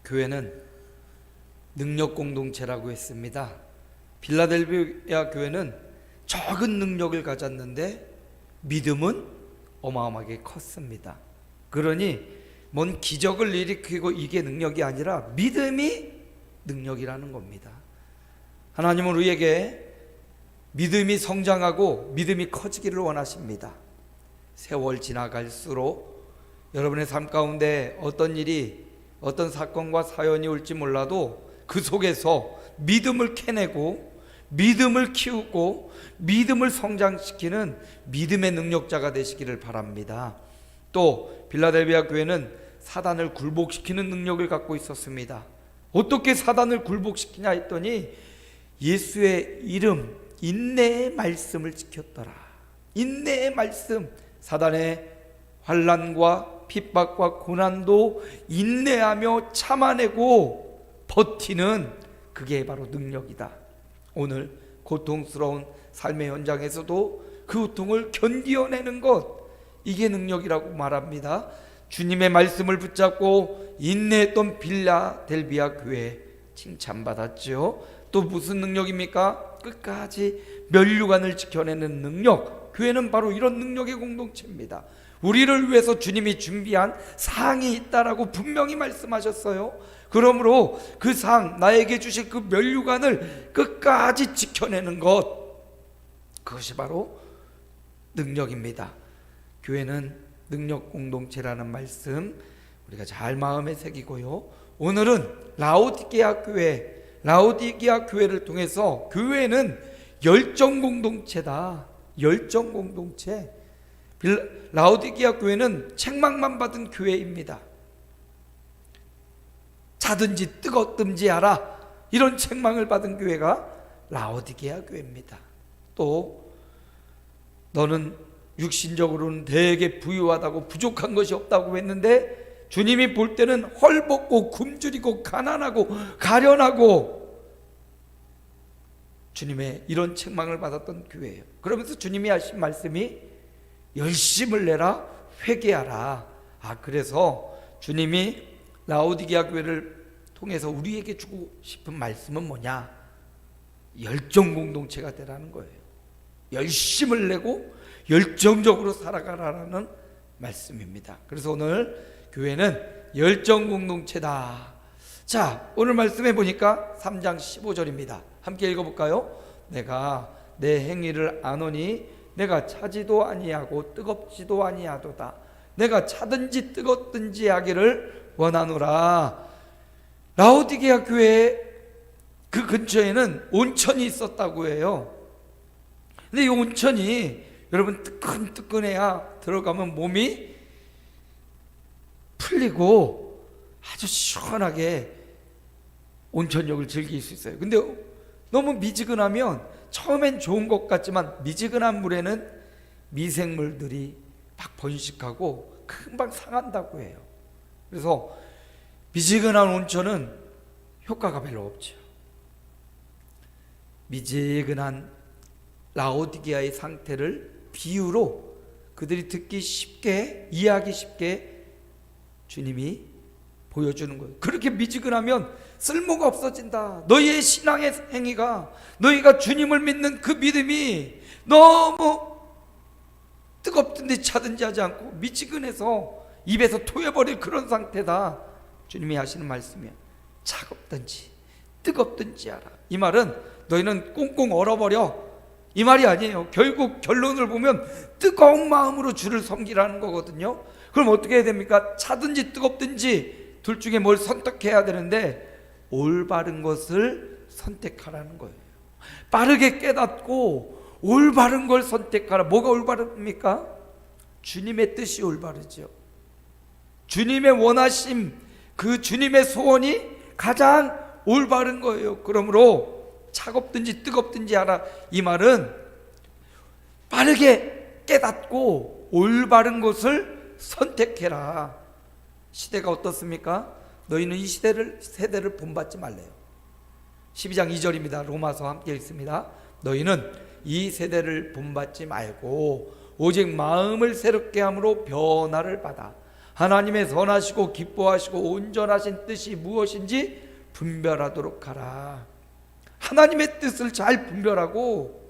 교회는 능력 공동체라고 했습니다. 빌라델비아 교회는 적은 능력을 가졌는데 믿음은 어마어마하게 컸습니다. 그러니 뭔 기적을 일으키고 이게 능력이 아니라 믿음이 능력이라는 겁니다. 하나님은 우리에게 믿음이 성장하고 믿음이 커지기를 원하십니다. 세월 지나갈수록 여러분의 삶 가운데 어떤 일이, 어떤 사건과 사연이 올지 몰라도 그 속에서 믿음을 캐내고 믿음을 키우고 믿음을 성장시키는 믿음의 능력자가 되시기를 바랍니다. 또 빌라델비아 교회는 사단을 굴복시키는 능력을 갖고 있었습니다. 어떻게 사단을 굴복시키냐 했더니 예수의 이름, 인내의 말씀을 지켰더라. 인내의 말씀, 사단의 환난과 핍박과 고난도 인내하며 참아내고 버티는 그게 바로 능력이다. 오늘 고통스러운 삶의 현장에서도 그 고통을 견디어내는 것, 이게 능력이라고 말합니다. 주님의 말씀을 붙잡고 인내했던 빌라델비아 교회 칭찬받았죠. 또 무슨 능력입니까? 끝까지 면류관을 지켜내는 능력. 교회는 바로 이런 능력의 공동체입니다. 우리를 위해서 주님이 준비한 상이 있다라고 분명히 말씀하셨어요. 그러므로 그 상, 나에게 주실 그 면류관을 끝까지 지켜내는 것, 그것이 바로 능력입니다. 교회는 능력 공동체라는 말씀 우리가 잘 마음에 새기고요. 오늘은 라오디게아 교회를 통해서 교회는 열정 공동체다. 열정 공동체. 라오디게아 교회는 책망만 받은 교회입니다. 자든지 뜨겁든지 하라, 이런 책망을 받은 교회가 라오디게아 교회입니다. 또 너는 육신적으로는 되게 부유하다고 부족한 것이 없다고 했는데 주님이 볼 때는 헐벗고 굶주리고 가난하고 가련하고 주님의 이런 책망을 받았던 교회예요. 그러면서 주님이 하신 말씀이 열심을 내라, 회개하라. 그래서 주님이 라오디게아 교회를 통해서 우리에게 주고 싶은 말씀은 뭐냐? 열정 공동체가 되라는 거예요. 열심을 내고 열정적으로 살아가라는 말씀입니다. 그래서 오늘 교회는 열정 공동체다. 자, 오늘 말씀해 보니까 3장 15절입니다. 함께 읽어볼까요? 내가 내 행위를 아노니 내가 차지도 아니하고 뜨겁지도 아니하도다. 내가 차든지 뜨겁든지 하기를 원하노라. 라오디게아 교회 그 근처에는 온천이 있었다고 해요. 근데 이 온천이 여러분 뜨끈뜨끈해야 들어가면 몸이 풀리고 아주 시원하게 온천욕을 즐길 수 있어요. 근데 너무 미지근하면 처음엔 좋은 것 같지만 미지근한 물에는 미생물들이 막 번식하고 금방 상한다고 해요. 그래서 미지근한 온천은 효과가 별로 없죠. 미지근한 라오디게아의 상태를 비유로 그들이 듣기 쉽게, 이해하기 쉽게 주님이 보여주는 거예요. 그렇게 미지근하면 쓸모가 없어진다. 너희의 신앙의 행위가, 너희가 주님을 믿는 그 믿음이 너무 뜨겁든지 차든지 하지 않고 미지근해서 입에서 토해버릴 그런 상태다. 주님이 하시는 말씀이야. 차갑든지 뜨겁든지 하라. 이 말은 너희는 꽁꽁 얼어버려, 이 말이 아니에요. 결국 결론을 보면 뜨거운 마음으로 주를 섬기라는 거거든요. 그럼 어떻게 해야 됩니까? 차든지 뜨겁든지 둘 중에 뭘 선택해야 되는데 올바른 것을 선택하라는 거예요. 빠르게 깨닫고 올바른 걸 선택하라. 뭐가 올바릅니까? 주님의 뜻이 올바르죠. 주님의 원하심, 그 주님의 소원이 가장 올바른 거예요. 그러므로 차갑든지 뜨겁든지 하라. 이 말은 빠르게 깨닫고 올바른 것을 선택해라. 시대가 어떻습니까? 너희는 이 세대를 본받지 말래요. 12장 2절입니다. 로마서 함께 읽습니다. 너희는 이 세대를 본받지 말고 오직 마음을 새롭게 함으로 변화를 받아 하나님의 선하시고 기뻐하시고 온전하신 뜻이 무엇인지 분별하도록 하라. 하나님의 뜻을 잘 분별하고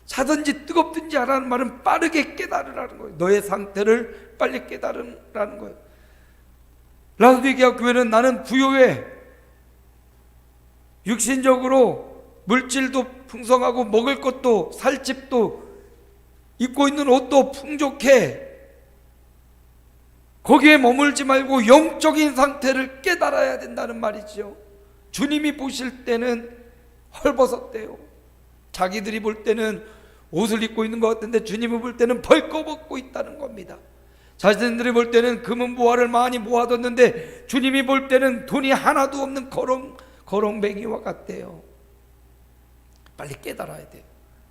차든지 뜨겁든지 하라는 말은 빠르게 깨달으라는 거예요. 너의 상태를 빨리 깨달으라는 거예요. 라우디게아 교회는 나는 부요해, 육신적으로 물질도 풍성하고 먹을 것도 살집도 입고 있는 옷도 풍족해, 거기에 머물지 말고 영적인 상태를 깨달아야 된다는 말이죠. 주님이 보실 때는 헐벗었대요. 자기들이 볼 때는 옷을 입고 있는 것 같은데 주님이 볼 때는 벌거벗고 있다는 겁니다. 자신들이 볼 때는 금은 보화를 많이 모아뒀는데 주님이 볼 때는 돈이 하나도 없는 거렁뱅이와 같대요. 빨리 깨달아야 돼요.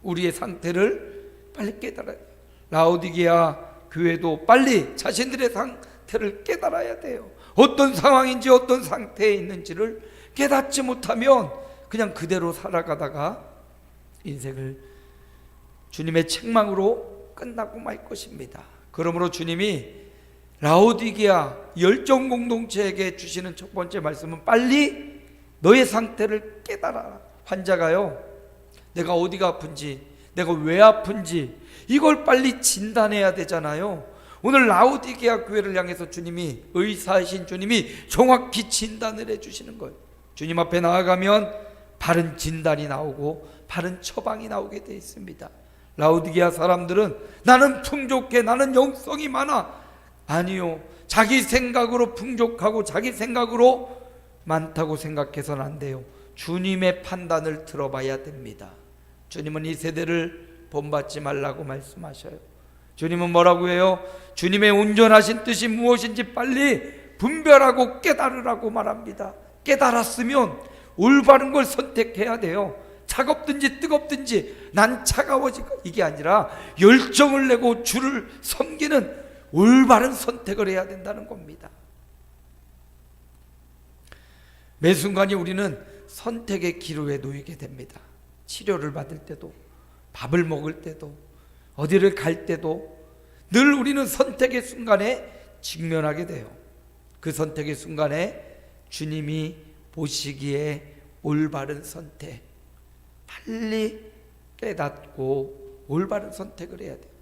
우리의 상태를 빨리 깨달아야 돼요. 라오디게아 교회도 빨리 자신들의 상태를 깨달아야 돼요. 어떤 상황인지 어떤 상태에 있는지를 깨닫지 못하면 그냥 그대로 살아가다가 인생을 주님의 책망으로 끝나고 말 것입니다. 그러므로 주님이 라오디게아 열정 공동체에게 주시는 첫 번째 말씀은 빨리 너의 상태를 깨달아라. 환자가요, 내가 어디가 아픈지, 내가 왜 아픈지 이걸 빨리 진단해야 되잖아요. 오늘 라오디게아 교회를 향해서 주님이, 의사이신 주님이 정확히 진단을 해주시는 거예요. 주님 앞에 나아가면 바른 진단이 나오고 바른 처방이 나오게 되어 있습니다. 라오디게아 사람들은 나는 풍족해, 나는 영성이 많아. 아니요, 자기 생각으로 풍족하고 자기 생각으로 많다고 생각해서는 안 돼요. 주님의 판단을 들어봐야 됩니다. 주님은 이 세대를 본받지 말라고 말씀하셔요. 주님은 뭐라고 해요? 주님의 온전하신 뜻이 무엇인지 빨리 분별하고 깨달으라고 말합니다. 깨달았으면 올바른 걸 선택해야 돼요. 차갑든지 뜨겁든지 난 차가워지고 이게 아니라 열정을 내고 주를 섬기는 올바른 선택을 해야 된다는 겁니다. 매 순간이 우리는 선택의 기로에 놓이게 됩니다. 치료를 받을 때도, 밥을 먹을 때도, 어디를 갈 때도 늘 우리는 선택의 순간에 직면하게 돼요. 그 선택의 순간에 주님이 보시기에 올바른 선택, 빨리 깨닫고 올바른 선택을 해야 돼요.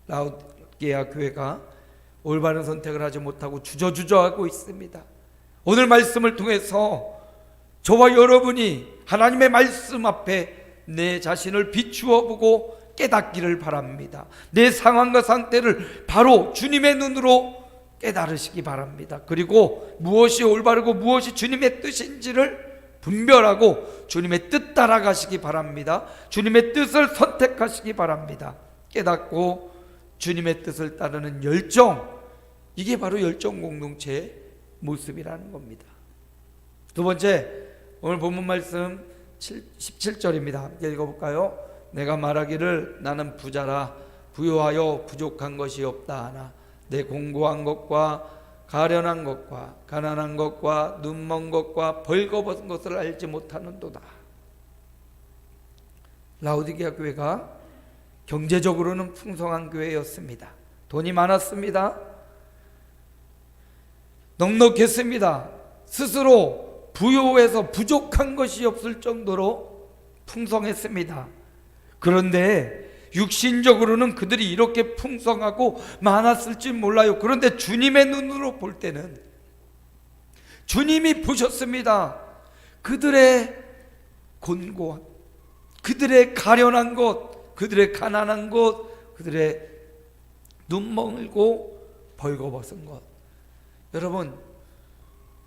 라오디게아 교회가 올바른 선택을 하지 못하고 주저주저하고 있습니다. 오늘 말씀을 통해서 저와 여러분이 하나님의 말씀 앞에 내 자신을 비추어 보고 깨닫기를 바랍니다. 내 상황과 상태를 바로 주님의 눈으로 깨달으시기 바랍니다. 그리고 무엇이 올바르고 무엇이 주님의 뜻인지를 분별하고 주님의 뜻 따라가시기 바랍니다. 주님의 뜻을 선택하시기 바랍니다. 깨닫고 주님의 뜻을 따르는 열정, 이게 바로 열정 공동체의 모습이라는 겁니다. 두 번째, 오늘 본문 말씀 17절입니다. 읽어볼까요? 내가 말하기를 나는 부자라 부요하여 부족한 것이 없다 하나 내 공고한 것과 가련한 것과 가난한 것과 눈먼 것과 벌거벗은 것을 알지 못하는도다. 라오디게아 교회가 경제적으로는 풍성한 교회였습니다. 돈이 많았습니다. 넉넉했습니다. 스스로 부요해서 부족한 것이 없을 정도로 풍성했습니다. 그런데 육신적으로는 그들이 이렇게 풍성하고 많았을지 몰라요. 그런데 주님의 눈으로 볼 때는 주님이 보셨습니다. 그들의 곤고한, 그들의 가련한 것, 그들의 가난한 것, 그들의 눈멀고 벌거벗은 것. 여러분,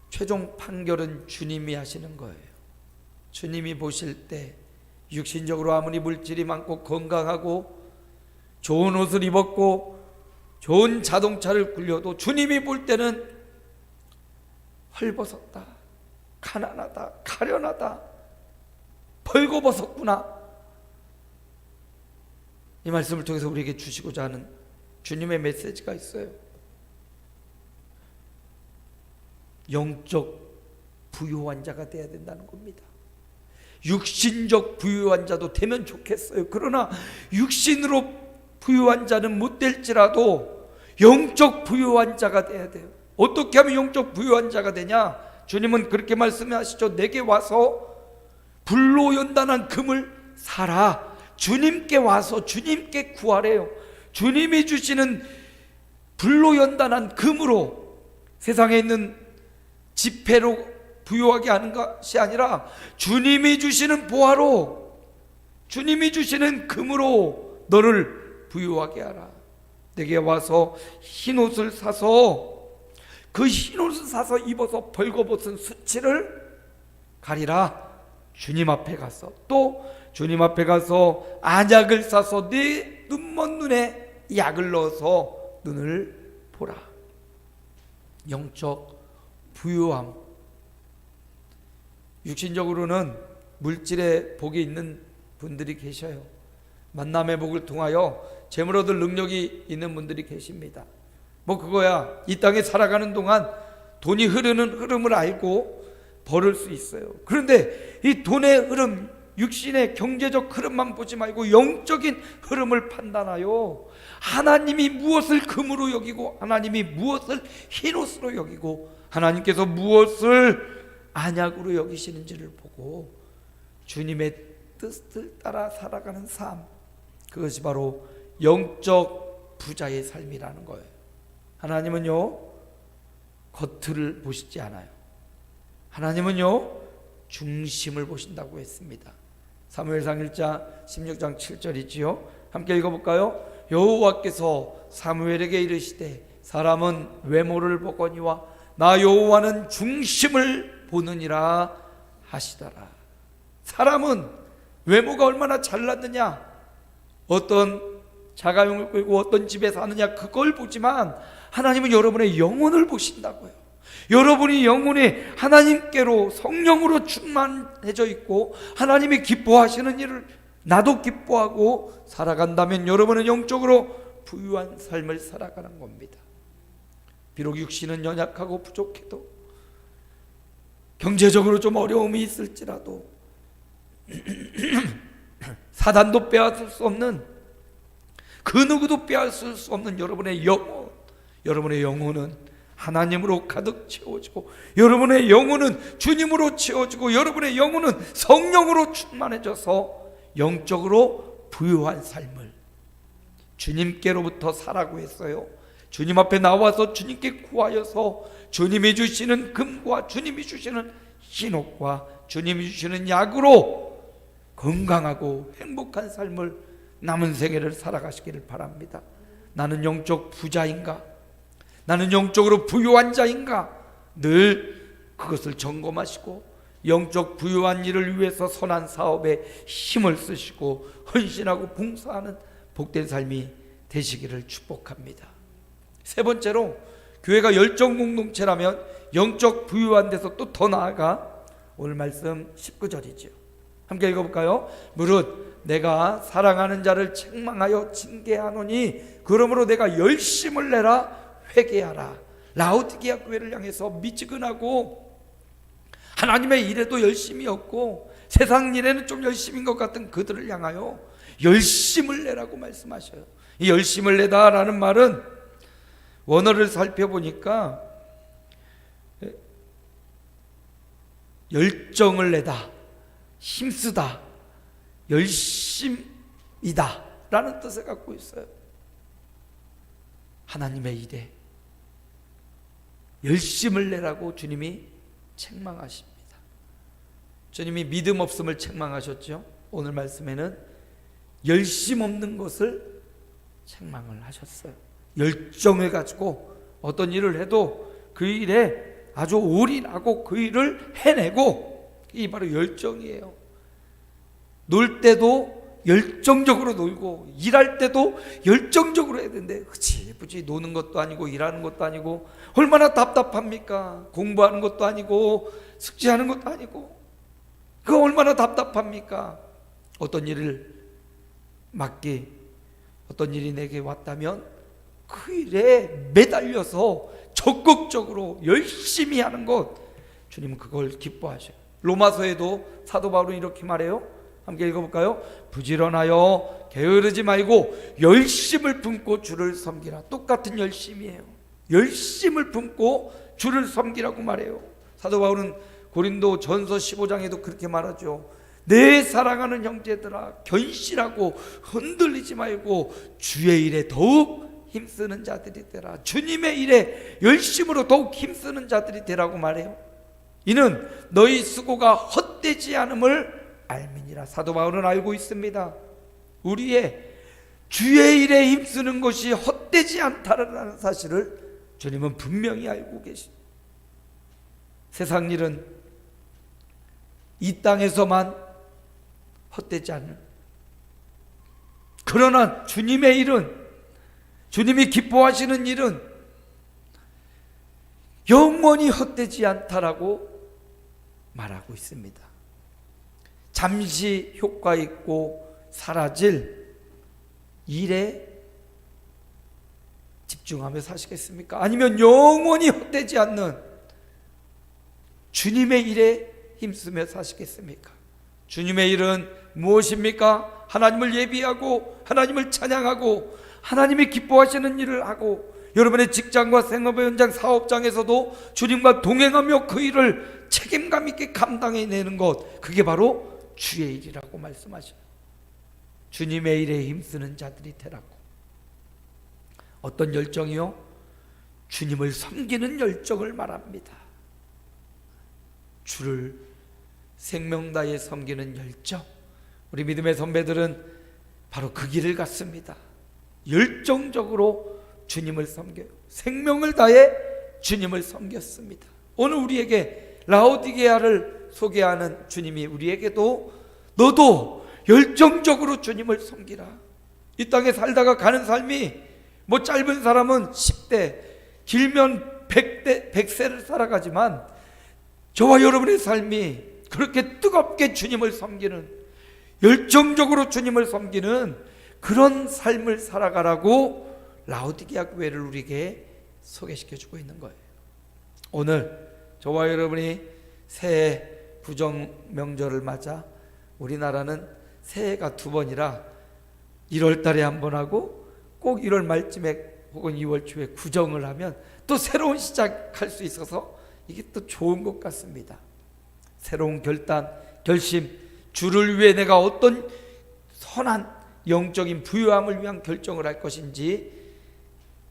최종 판결은 주님이 하시는 거예요. 주님이 보실 때 육신적으로 아무리 물질이 많고 건강하고 좋은 옷을 입었고 좋은 자동차를 굴려도 주님이 볼 때는 헐벗었다, 가난하다, 가련하다, 벌거벗었구나. 이 말씀을 통해서 우리에게 주시고자 하는 주님의 메시지가 있어요. 영적 부유한 자가 되어야 된다는 겁니다. 육신적 부유한 자도 되면 좋겠어요. 그러나 육신으로 부유한 자는 못 될지라도 영적 부유한 자가 돼야 돼요. 어떻게 하면 영적 부유한 자가 되냐? 주님은 그렇게 말씀하시죠. 내게 와서 불로 연단한 금을 사라. 주님께 와서 주님께 구하래요. 주님이 주시는 불로 연단한 금으로, 세상에 있는 지폐로 부유하게 하는 것이 아니라 주님이 주시는 보화로, 주님이 주시는 금으로 너를 부유하게 하라. 내게 와서 흰옷을 사서, 그 흰옷을 사서 입어서 벌거벗은 수치를 가리라. 주님 앞에 가서, 또 주님 앞에 가서 안약을 사서 네 눈먼 눈에 약을 넣어서 눈을 보라. 영적 부유함. 육신적으로는 물질의 복이 있는 분들이 계셔요. 만남의 복을 통하여 재물 얻을 능력이 있는 분들이 계십니다. 뭐 그거야, 이 땅에 살아가는 동안 돈이 흐르는 흐름을 알고 벌을 수 있어요. 그런데 이 돈의 흐름, 육신의 경제적 흐름만 보지 말고 영적인 흐름을 판단하여 하나님이 무엇을 금으로 여기고, 하나님이 무엇을 흰옷으로 여기고, 하나님께서 무엇을 안약으로 여기시는지를 보고 주님의 뜻을 따라 살아가는 삶, 그것이 바로 영적 부자의 삶이라는 거예요. 하나님은요, 겉을 보시지 않아요. 하나님은요, 중심을 보신다고 했습니다. 사무엘상 1장 16장 7절이지요. 함께 읽어볼까요? 여호와께서 사무엘에게 이르시되 사람은 외모를 보거니와 나 여호와는 중심을 보느니라 하시더라. 사람은 외모가 얼마나 잘났느냐, 어떤 자가용을 끌고 어떤 집에 사느냐, 그걸 보지만 하나님은 여러분의 영혼을 보신다고요. 여러분이 영혼이 하나님께로 성령으로 충만해져 있고 하나님이 기뻐하시는 일을 나도 기뻐하고 살아간다면 여러분은 영적으로 부유한 삶을 살아가는 겁니다. 비록 육신은 연약하고 부족해도, 경제적으로 좀 어려움이 있을지라도, 사단도 빼앗을 수 없는, 그 누구도 빼앗을 수 없는 여러분의 영혼, 여러분의 영혼은 하나님으로 가득 채워지고, 여러분의 영혼은 주님으로 채워지고, 여러분의 영혼은 성령으로 충만해져서 영적으로 부유한 삶을 주님께로부터 살라고 했어요. 주님 앞에 나와서 주님께 구하여서 주님이 주시는 금과 주님이 주시는 흰옷과 주님이 주시는 약으로 건강하고 행복한 삶을, 남은 생애를 살아가시기를 바랍니다. 나는 영적 부자인가? 나는 영적으로 부유한 자인가? 늘 그것을 점검하시고 영적 부유한 일을 위해서 선한 사업에 힘을 쓰시고 헌신하고 봉사하는 복된 삶이 되시기를 축복합니다. 세 번째로, 교회가 열정 공동체라면 영적 부유한 데서 또 더 나아가 오늘 말씀 19절이죠. 함께 읽어볼까요? 무릇 내가 사랑하는 자를 책망하여 징계하노니 그러므로 내가 열심을 내라 회개하라. 라오디게아 교회를 향해서 미지근하고 하나님의 일에도 열심이 없고 세상 일에는 좀 열심인 것 같은 그들을 향하여 열심을 내라고 말씀하셔요. 이 열심을 내다라는 말은 원어를 살펴보니까 열정을 내다, 힘쓰다, 열심이다 라는 뜻을 갖고 있어요. 하나님의 일에 열심을 내라고 주님이 책망하십니다. 주님이 믿음 없음을 책망하셨죠. 오늘 말씀에는 열심 없는 것을 책망을 하셨어요. 열정을 가지고 어떤 일을 해도 그 일에 아주 올인하고 그 일을 해내고, 이게 바로 열정이에요. 놀 때도 열정적으로 놀고 일할 때도 열정적으로 해야 되는데 흐지부지 노는 것도 아니고 일하는 것도 아니고 얼마나 답답합니까? 공부하는 것도 아니고 숙제하는 것도 아니고 그거 얼마나 답답합니까? 어떤 일을 맡기, 어떤 일이 내게 왔다면 그 일에 매달려서 적극적으로 열심히 하는 것, 주님은 그걸 기뻐하셔요. 로마서에도 사도 바울은 이렇게 말해요. 함께 읽어볼까요? 부지런하여 게으르지 말고 열심을 품고 주를 섬기라. 똑같은 열심이에요. 열심을 품고 주를 섬기라고 말해요. 사도 바울은 고린도 전서 15장에도 그렇게 말하죠. 내 사랑하는 형제들아, 견실하고 흔들리지 말고 주의 일에 더욱 힘쓰는 자들이 되라. 주님의 일에 열심으로 더욱 힘쓰는 자들이 되라고 말해요. 이는 너희 수고가 헛되지 않음을 알미니라. 사도 바울은 알고 있습니다. 우리의 주의 일에 힘쓰는 것이 헛되지 않다라는 사실을 주님은 분명히 알고 계십니다. 세상 일은 이 땅에서만 헛되지 않는, 그러나 주님의 일은, 주님이 기뻐하시는 일은 영원히 헛되지 않다라고 말하고 있습니다. 잠시 효과 있고 사라질 일에 집중하며 사시겠습니까? 아니면 영원히 헛되지 않는 주님의 일에 힘쓰며 사시겠습니까? 주님의 일은 무엇입니까? 하나님을 예비하고 하나님을 찬양하고 하나님이 기뻐하시는 일을 하고, 여러분의 직장과 생업의 현장, 사업장에서도 주님과 동행하며 그 일을 책임감 있게 감당해내는 것, 그게 바로 주의 일이라고 말씀하셔요. 주님의 일에 힘쓰는 자들이 되라고. 어떤 열정이요? 주님을 섬기는 열정을 말합니다. 주를 생명 다해 섬기는 열정. 우리 믿음의 선배들은 바로 그 길을 갔습니다. 열정적으로 주님을 섬겨요. 생명을 다해 주님을 섬겼습니다. 오늘 우리에게 라오디게아를 소개하는 주님이 우리에게도 너도 열정적으로 주님을 섬기라. 이 땅에 살다가 가는 삶이 뭐 짧은 사람은 10대, 길면 100세를 살아가지만 저와 여러분의 삶이 그렇게 뜨겁게 주님을 섬기는, 열정적으로 주님을 섬기는 그런 삶을 살아가라고 라오디게아 교회를 우리에게 소개시켜주고 있는 거예요. 오늘 저와 여러분이 새해 구정 명절을 맞아, 우리나라는 새해가 두 번이라 1월 달에 한 번 하고 꼭 1월 말쯤에 혹은 2월 초에 구정을 하면 또 새로운 시작할 수 있어서 이게 또 좋은 것 같습니다. 새로운 결단, 결심, 주를 위해 내가 어떤 선한 영적인 부유함을 위한 결정을 할 것인지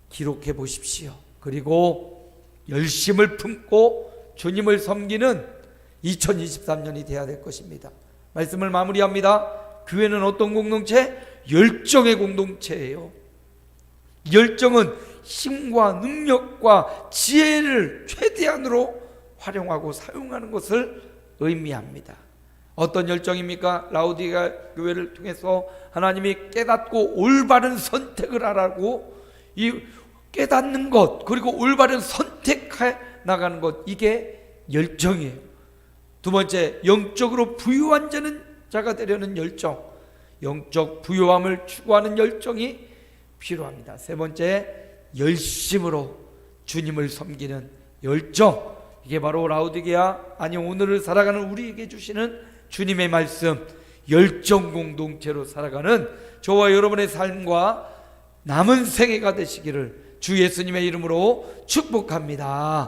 기록해 보십시오. 그리고 열심을 품고 주님을 섬기는 2023년이 되어야 될 것입니다. 말씀을 마무리합니다. 교회는 어떤 공동체? 열정의 공동체예요. 열정은 힘과 능력과 지혜를 최대한으로 활용하고 사용하는 것을 의미합니다. 어떤 열정입니까? 라오디게아 교회를 통해서 하나님이 깨닫고 올바른 선택을 하라고, 이 깨닫는 것 그리고 올바른 선택해 나가는 것, 이게 열정이에요. 두 번째, 영적으로 부유한 자가 되려는 열정, 영적 부유함을 추구하는 열정이 필요합니다. 세 번째, 열심으로 주님을 섬기는 열정, 이게 바로 라오디게아, 아니 오늘을 살아가는 우리에게 주시는 주님의 말씀, 열정 공동체로 살아가는 저와 여러분의 삶과 남은 생애가 되시기를 주 예수님의 이름으로 축복합니다.